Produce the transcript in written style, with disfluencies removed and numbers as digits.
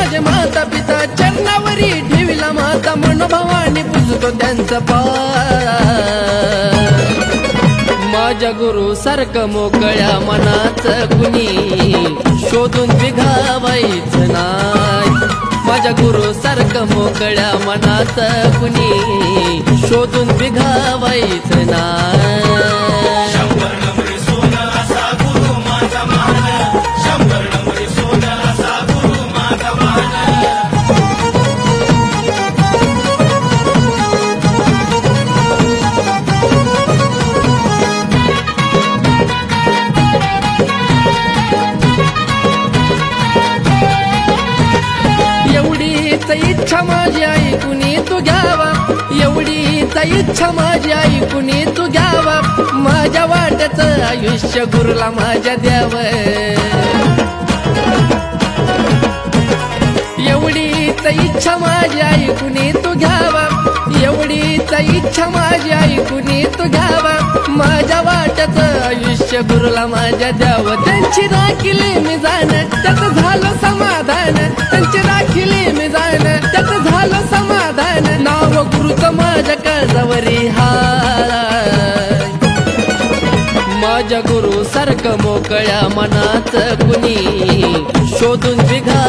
माझे माता पिता चरणावरी ठेविला माता मनोभावाने पुजतो त्यांचा पाय माझ्या गुरु सारखं मोकळ्या मनाच कुणी शोधून बिघावायचं नाही माझ्या गुरु सारखं मोकळ्या मनाच कुणी शोधून बिघावायचं नाही इच्छा माझी आई कुणी तू घ्यावा एवढीच इच्छा माझी आई कुणी तू घ्यावा माझ्या वाट्याचं आयुष्य गुरुला माझ्या द्याव एवढीच इच्छा माझी आई कुणी तू घ्यावा एवढीच इच्छा माझी आई कुणी तू घ्यावा माझ्या वाट्याचं आयुष्य गुरुला माझ्या द्याव त्यांची राखिली मी जाणं त्याचं झालं समाधान त्यांची राखिली मी जाणं त्याचं झालं समाधान नाव गुरुचं माझ्या काळजावरी हाय माझ्या गुरु सारखं मोकळ्या मनाच कुणी शोधून बिघा